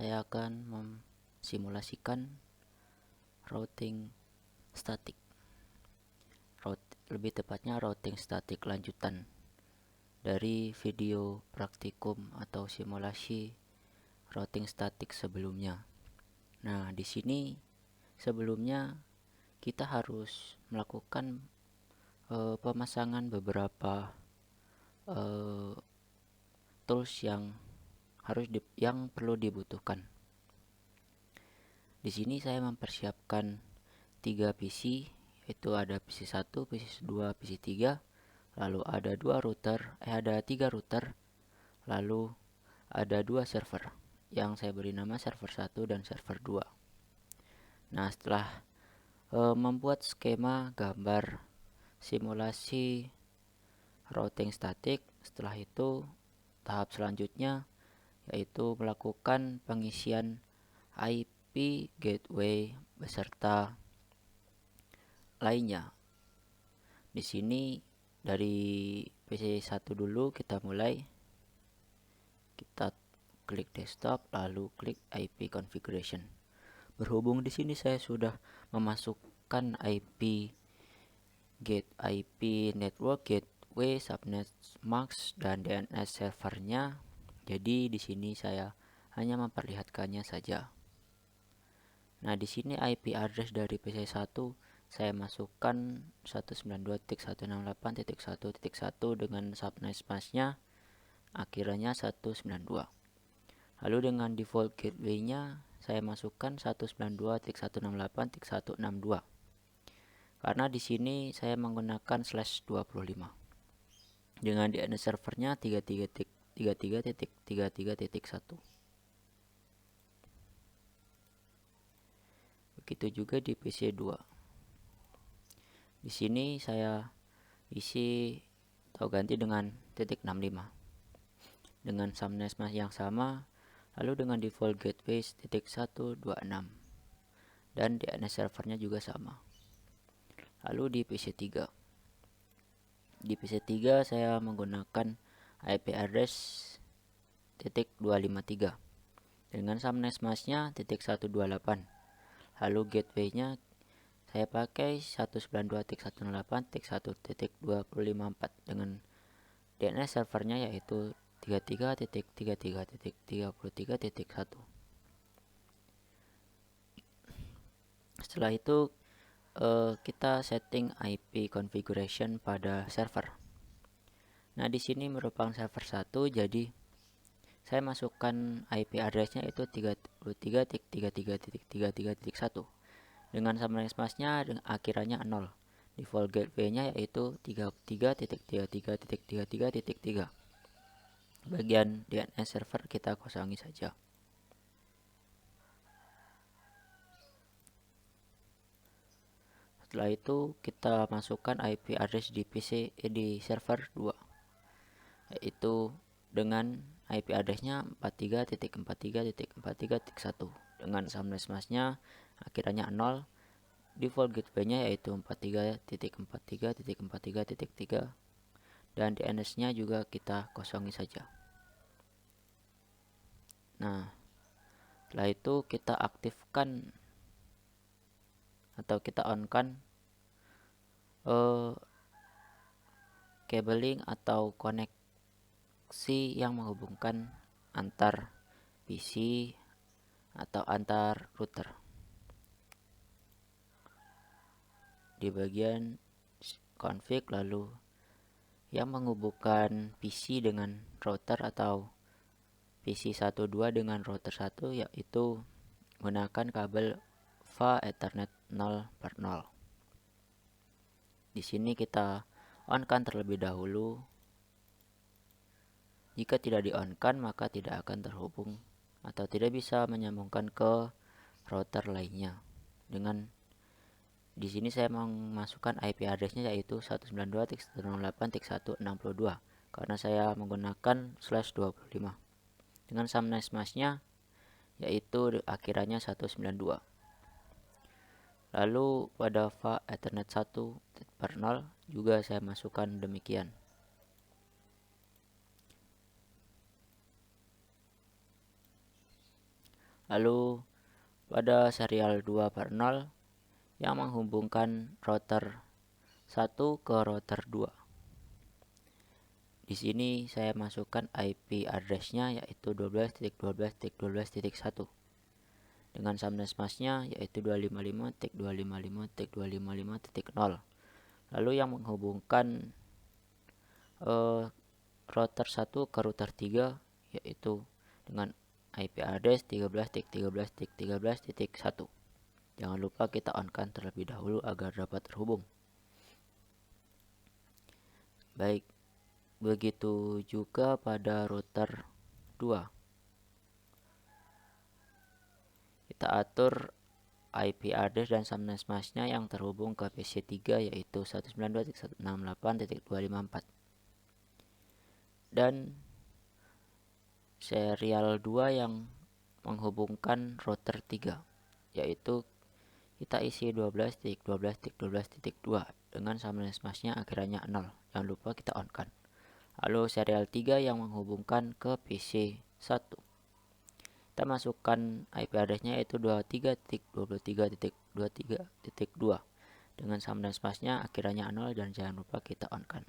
saya akan memsimulasikan routing statik. Lebih tepatnya routing statik lanjutan dari video praktikum atau simulasi routing statik sebelumnya. Nah, di sini sebelumnya kita harus melakukan pemasangan beberapa tools yang perlu dibutuhkan. Di sini saya mempersiapkan 3 PC, yaitu ada PC 1, PC 2, PC 3, lalu ada 3 router, lalu ada 2 server yang saya beri nama server 1 dan server 2. Nah, setelah membuat skema gambar simulasi routing statik, setelah itu tahap selanjutnya yaitu melakukan pengisian IP gateway beserta lainnya. Di sini dari PC 1 dulu kita mulai. Kita klik desktop lalu klik IP configuration. Berhubung di sini saya sudah memasukkan IP network, gateway, subnet, mask dan DNS servernya. Jadi di sini saya hanya memperlihatkannya saja. Nah, di sini IP address dari PC 1 saya masukkan 192.168.1.1 dengan subnet masknya akhirannya 192. Lalu dengan default gateway-nya saya masukkan 192.168.162. Karena di sini saya menggunakan /25. Dengan DNS servernya 33.33.33.1. Begitu juga di PC 2. Di sini saya isi atau ganti dengan .65 dengan subnet mask yang sama, lalu dengan default gateway 126 dan DNS servernya juga sama. Lalu di PC 3. Di PC 3 saya menggunakan IP address .253 dengan subnet masknya .128. Lalu gateway-nya saya pakai 192.168.1.254 dengan DNS servernya yaitu 33.33.33.1. Setelah itu kita setting IP configuration pada server. Nah, di sini merupakan server 1, jadi saya masukkan IP address-nya itu 33.33.33.1 dengan subnet masknya akhirannya 0. Default gateway-nya yaitu 33.33.33.3. Bagian DNS server kita kosongi saja. Setelah itu kita masukkan IP address di server 2, yaitu dengan IP address-nya 43.43.43.1 dengan subnet masknya akhirannya 0. Default gateway-nya yaitu 43.43.43.3 dan DNS-nya juga kita kosongi saja. Nah, setelah itu kita aktifkan atau kita on-kan cabling atau koneksi yang menghubungkan antar PC atau antar router. Di bagian config, lalu yang menghubungkan PC dengan router atau PC 12 dengan router 1 yaitu menggunakan kabel VA Ethernet 0/0. Di sini kita on-kan terlebih dahulu. Jika tidak di-on-kan maka tidak akan terhubung atau tidak bisa menyambungkan ke router lainnya. Dengan di sini saya memasukkan IP address-nya yaitu 192.168.162 karena saya menggunakan /25 dengan subnet mask-nya yaitu akhirannya 192. Lalu pada VA Ethernet 1/0 juga saya masukkan demikian. Lalu pada serial 2/0 yang menghubungkan router 1 ke router 2. Di sini saya masukkan IP address-nya yaitu 12.12.12.1 dengan subnet mask-nya yaitu 255.255.255.0. Lalu yang menghubungkan router 1 ke router 3 yaitu dengan IP address 13.13.13.1. Jangan lupa kita on-kan terlebih dahulu agar dapat terhubung. Baik, begitu juga pada router 2. Kita atur IP address dan subnet mask-nya yang terhubung ke PC 3 yaitu 192.168.254. Dan serial 2 yang menghubungkan router 3 yaitu kita isi 12.12.12.2 dengan subnet mask-nya akhirannya 0. Jangan lupa kita on-kan. Lalu serial 3 yang menghubungkan ke PC 1. Kita masukkan IP address-nya yaitu 23.23.23.2 dengan subnet mask-nya akhirannya 0 dan jangan lupa kita on-kan.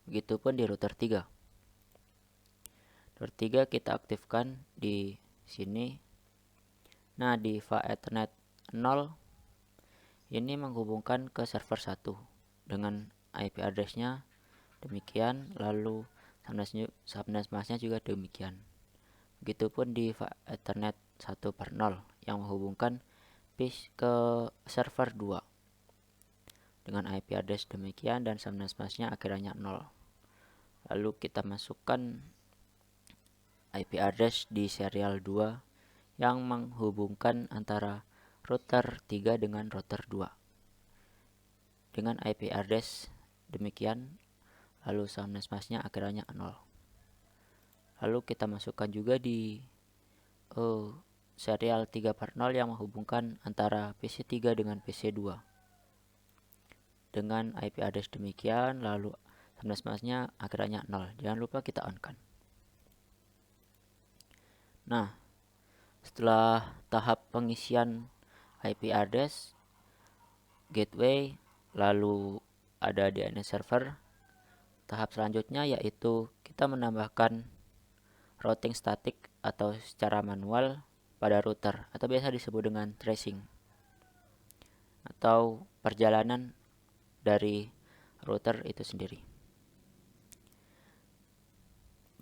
Begitupun di router 3. Router 3 kita aktifkan di sini. Nah, di VA Ethernet 0 ini menghubungkan ke server 1 dengan IP address-nya demikian, lalu subnet mask-nya juga demikian. Begitupun di VA Ethernet 1/0 yang menghubungkan PC ke server 2 dengan IP address demikian dan subnet mask-nya akhirannya 0. Lalu kita masukkan IP address di serial 2 yang menghubungkan antara router 3 dengan router 2 dengan IP address demikian, lalu subnet mask-nya akhirannya 0. Lalu kita masukkan juga di serial 3/0 yang menghubungkan antara PC 3 dengan PC 2 dengan IP address demikian, lalu subnet mask-nya akhirannya 0. Jangan lupa kita on-kan. Nah, setelah tahap pengisian IP address, gateway, lalu ada DNS server, tahap selanjutnya yaitu kita menambahkan routing statik atau secara manual pada router atau biasa disebut dengan tracing atau perjalanan dari router itu sendiri.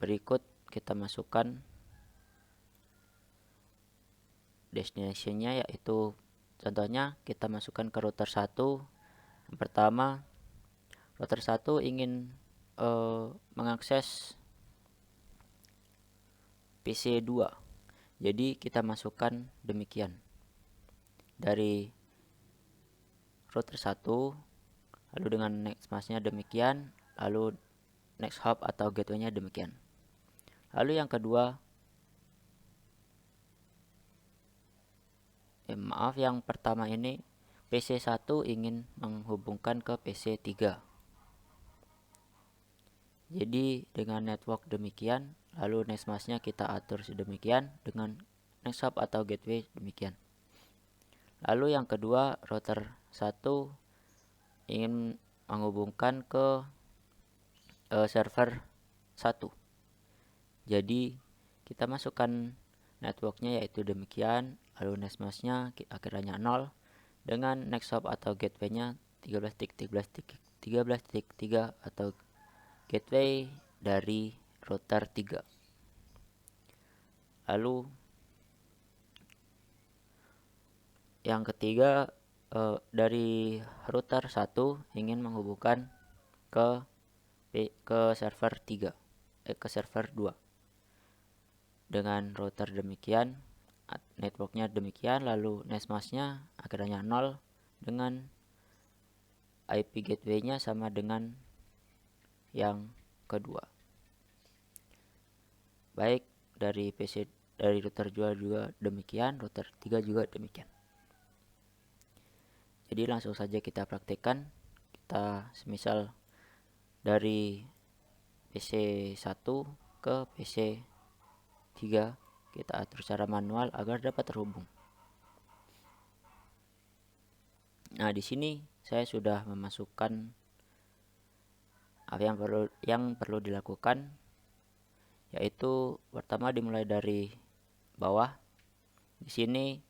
Berikut kita masukkan destination-nya yaitu contohnya kita masukkan ke router 1. Yang pertama, router 1 ingin mengakses PC 2. Jadi kita masukkan demikian. Dari router 1 lalu dengan next mask-nya demikian, lalu next hop atau gateway-nya demikian. Lalu yang kedua, yang pertama ini PC 1 ingin menghubungkan ke PC 3. Jadi dengan network demikian, lalu next mask-nya kita atur sedemikian dengan next hop atau gateway demikian. Lalu yang kedua, router 1 ingin menghubungkan ke server 1. Jadi kita masukkan networknya yaitu demikian, lalu next mask-nya akhirannya 0 dengan next hop atau gateway-nya 13.13.13.3 atau gateway dari router 3. Lalu yang ketiga, dari router 1 ingin menghubungkan ke server 3, ke server 2 dengan router demikian, networknya demikian, lalu next mask-nya akhirannya 0 dengan IP gateway-nya sama dengan yang kedua. Baik dari router 2 juga demikian, router 3 juga demikian. Jadi langsung saja kita praktekkan. Kita semisal dari PC 1 ke PC 3 kita atur secara manual agar dapat terhubung. Nah, di sini saya sudah memasukkan apa yang perlu dilakukan, yaitu pertama dimulai dari bawah. Di sini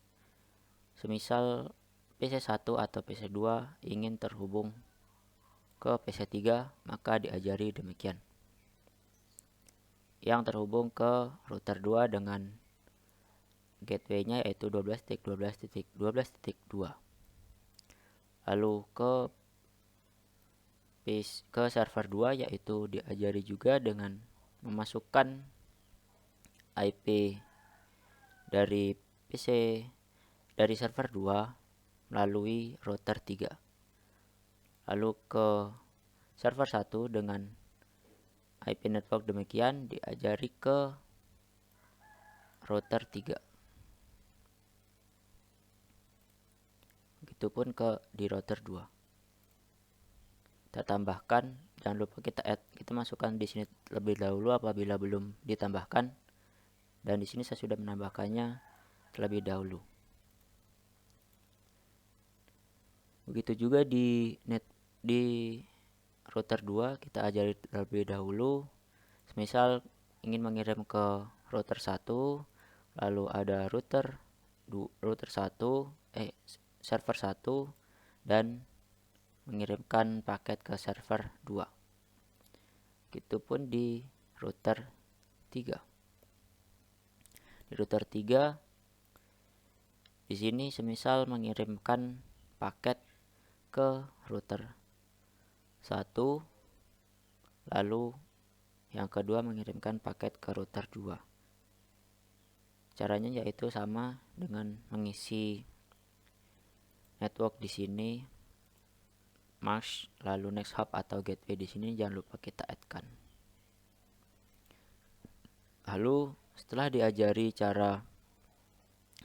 semisal PC1 atau PC2 ingin terhubung ke PC3, maka diajari demikian. Yang terhubung ke router 2 dengan gateway-nya yaitu 12.12.12.2. Lalu ke server 2 yaitu diajari juga dengan memasukkan IP dari dari server 2 melalui router 3. Lalu ke server 1 dengan IP network demikian diajari ke router 3. Begitupun di router 2. Kita tambahkan, jangan lupa kita masukkan di sini lebih dahulu apabila belum ditambahkan. Dan di sini saya sudah menambahkannya terlebih dahulu. Begitu juga di router 2 kita ajari terlebih dahulu. Misal ingin mengirim ke router 1, lalu ada server 1 dan mengirimkan paket ke server 2. Begitupun di router 3. Di router 3 di sini semisal mengirimkan paket ke router 1, lalu yang kedua mengirimkan paket ke router 2. Caranya yaitu sama dengan mengisi network di sini, mask, lalu next hop atau gateway di sini jangan lupa kita add-kan. Lalu setelah diajari cara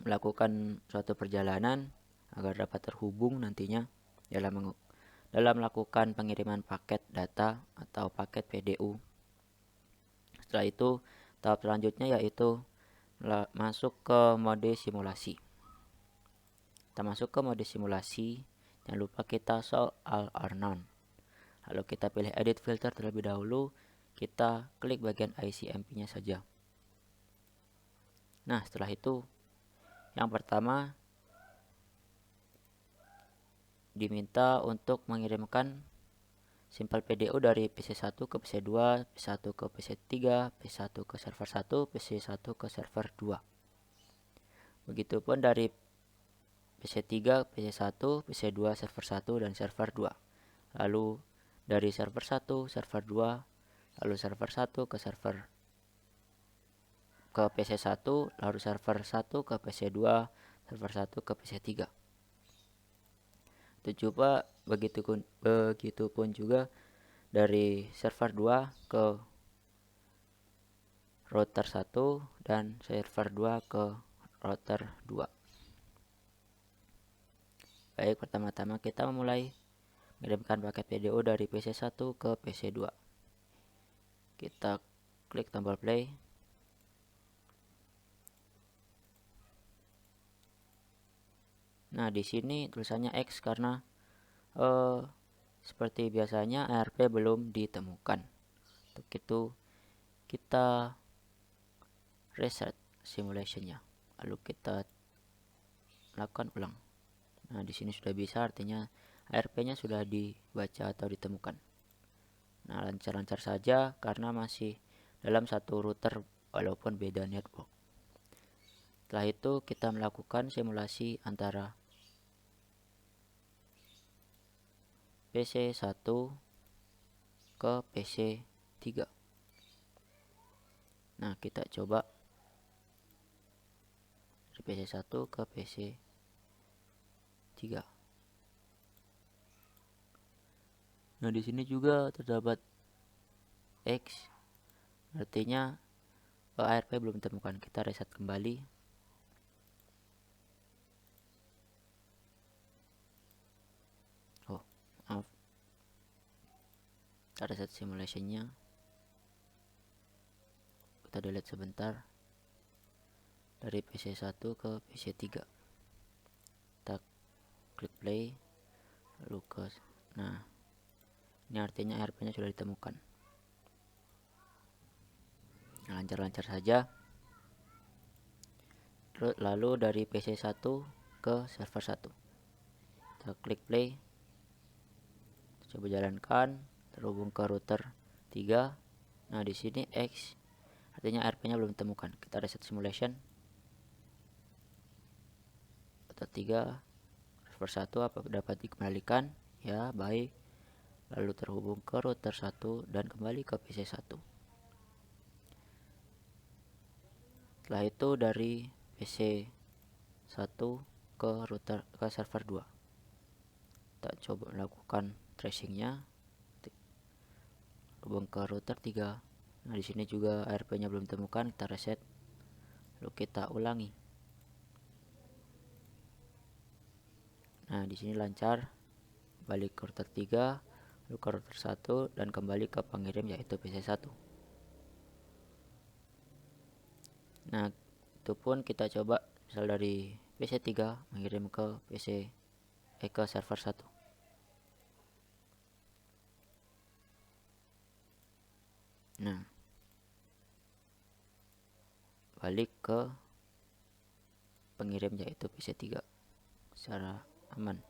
melakukan suatu perjalanan agar dapat terhubung nantinya dalam melakukan pengiriman paket data atau paket PDU. Setelah itu tahap selanjutnya yaitu masuk ke mode simulasi. Kita masuk ke mode simulasi, jangan lupa kita show all or none. Lalu kita pilih edit filter terlebih dahulu, kita klik bagian ICMP-nya saja. Nah, setelah itu yang pertama diminta untuk mengirimkan simple PDU dari PC1 ke PC2, PC1 ke PC3, PC1 ke server 1, PC1 ke server 2. Begitupun dari PC3, PC1, PC2, server 1, dan server 2. Lalu dari server 1, server 2, lalu server 1 ke PC1, lalu server 1 ke PC2, server 1 ke PC3. Begitupun juga dari server 2 ke router 1 dan server 2 ke router 2. Baik, pertama-tama kita memulai mengirimkan paket PDU dari PC1 ke PC2. Kita klik tombol play. Nah, di sini tulisannya X karena seperti biasanya ARP belum ditemukan. Untuk itu kita reset simulationnya, lalu kita lakukan ulang. Nah, di sini sudah bisa, artinya ARP-nya sudah dibaca atau ditemukan. Nah, lancar-lancar saja karena masih dalam satu router walaupun beda network. Setelah itu kita melakukan simulasi antara PC1 ke PC3. Nah, kita coba dari PC1 ke PC3. Nah, di sini juga terdapat X, artinya ARP belum ditemukan. Kita reset kembali. Maaf, kita reset simulationnya, kita delete sebentar. dari PC1 ke PC3. Kita klik play, lalu nah ini artinya ARP-nya sudah ditemukan. Lancar-lancar saja. Lalu dari PC1 ke server 1. Kita klik play. Kita coba jalankan, terhubung ke router 3. Nah, di sini X artinya ARP-nya belum ditemukan. Kita reset simulation. Router 3, server 1 apa dapat dikembalikan? Ya, baik. Lalu terhubung ke router 1 dan kembali ke PC1. Setelah itu dari PC1 ke router ke server 2. Kita coba melakukan tracingnya, hubung ke router 3. Nah, di sini juga ARP-nya belum ditemukan. Kita reset, lalu kita ulangi. Nah, di sini lancar. Balik ke router 3, lalu ke router 1 dan kembali ke pengirim yaitu PC1. Nah, itu pun kita coba misal dari PC3 mengirim ke ke server 1. Nah, balik ke pengirim yaitu PC3 secara aman.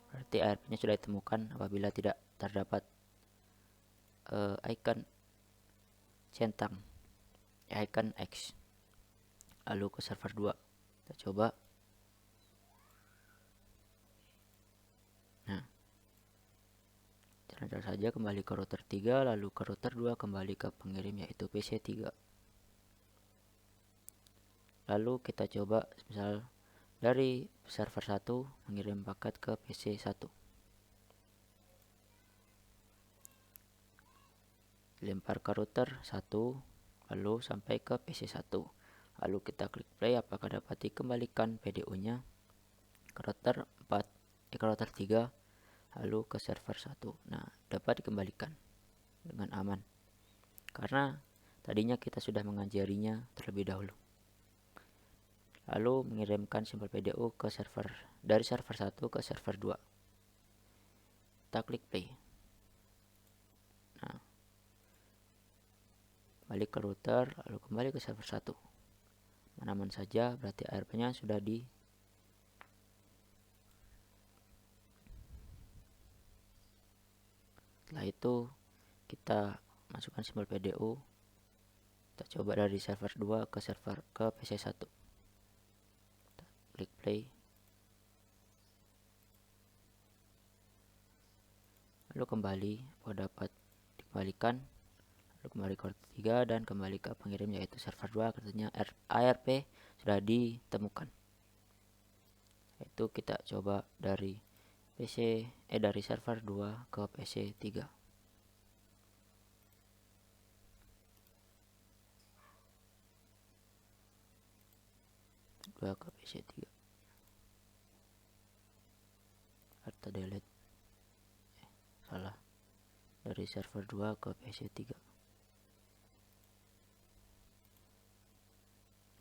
Berarti ARP-nya sudah ditemukan apabila tidak terdapat icon centang, icon X. Lalu ke server 2. Kita coba. Nah, lancar saja, kembali ke router 3, lalu ke router 2, kembali ke pengirim yaitu PC3. Lalu kita coba misal dari server 1 mengirim paket ke PC1. Lempar ke router 1, lalu sampai ke PC1. Lalu kita klik play, apakah dapat dikembalikan PDU-nya ke router 4, ke router 3, lalu ke server 1. Nah, dapat dikembalikan dengan aman karena tadinya kita sudah mengajarinya terlebih dahulu. Lalu mengirimkan simbol PDU ke server dari server 1 ke server 2. Kita klik play. Nah, balik ke router, lalu kembali ke server 1. Aman saja, berarti ARP-nya sudah di Setelah itu kita masukkan simbol PDU. Kita coba dari server 2 ke server ke PC1. Kita klik play. Lalu kembali, dapat dikembalikan. Lalu kembali ke router 3 dan kembali ke pengirim yaitu server 2. Artinya ARP sudah ditemukan. Itu kita coba dari dari server 2 ke PC3. Ke PC3. Atau delete. Salah. Dari server 2 ke PC3.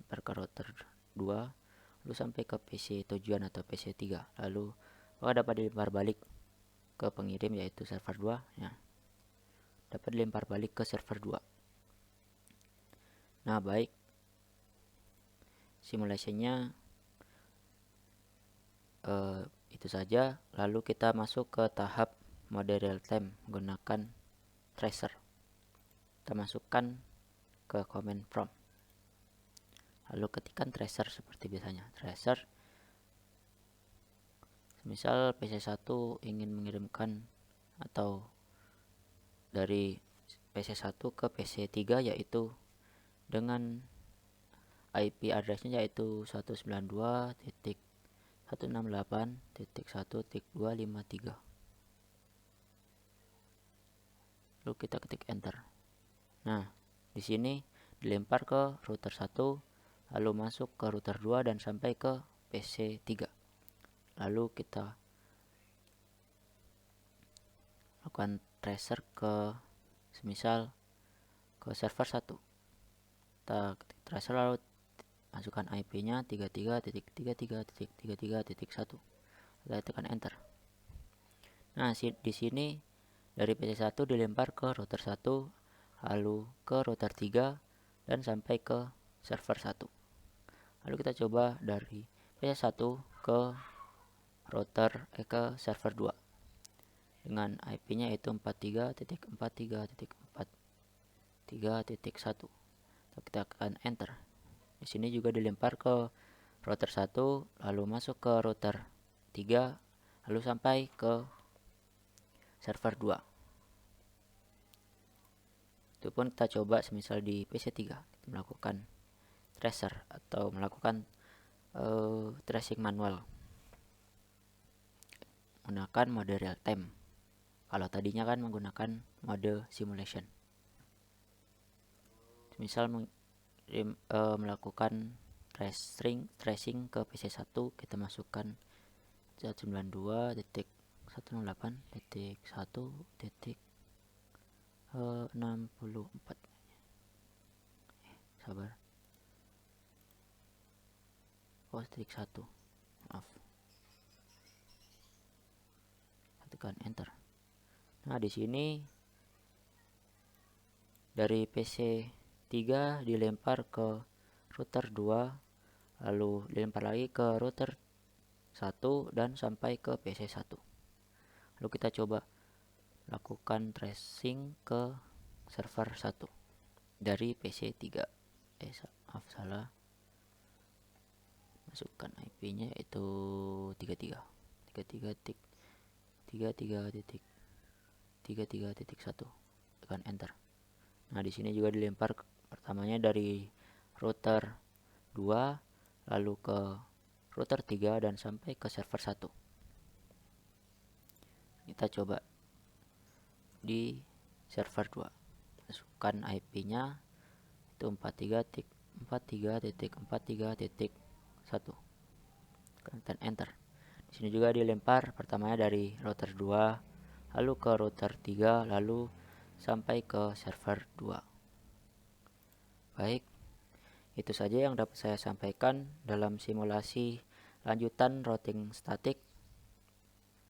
Lempar ke router 2, lalu sampai ke PC tujuan atau PC3. Lalu dapat dilempar balik ke pengirim yaitu server 2. Ya. Dapat dilempar balik ke server 2. Nah, baik. Simulasinya itu saja. Lalu kita masuk ke tahap mode real time menggunakan tracer. Kita masukkan ke command prompt. Lalu ketikkan tracer seperti biasanya. Tracer. Misal PC1 ingin mengirimkan atau dari PC1 ke PC3 yaitu dengan IP addressnya yaitu 192.168.1.253. Lalu kita ketik enter. Nah, di sini dilempar ke router 1, lalu masuk ke router 2 dan sampai ke PC3. Lalu kita lakukan tracer ke semisal ke server 1. Kita ketik tracer lalu masukkan IP-nya 33.33.33.1. Kita tekan enter. Nah, di sini dari PC1 dilempar ke router 1, lalu ke router 3 dan sampai ke server 1. Lalu kita coba dari PC1 ke ke server 2 dengan IP-nya yaitu 43.43.43.1. Kita tekan enter. Di sini juga dilempar ke router 1, lalu masuk ke router 3, lalu sampai ke server 2. Itu pun kita coba semisal di PC3 kita melakukan tracer atau melakukan tracing manual menggunakan mode real time. Kalau tadinya kan menggunakan mode simulation. Misal melakukan tracing ke PC1, kita masukkan 192.168.1.64. Sabar. Trik 1. Maaf. Tekan enter. Nah, di sini dari PC3 dilempar ke router 2, lalu dilempar lagi ke router 1 dan sampai ke PC1. Lalu kita coba lakukan tracing ke server 1 dari PC3. Maaf, salah. Masukkan IP-nya itu 33.33.1. Tekan enter. Nah, di sini juga dilempar pertamanya dari router 2 lalu ke router 3 dan sampai ke server 1. Kita coba di server 2. Masukkan IP-nya itu 43.43.43.1. Tekan enter. Di sini juga dilempar pertamanya dari router 2, lalu ke router 3, lalu sampai ke server 2. Baik, itu saja yang dapat saya sampaikan dalam simulasi lanjutan routing statik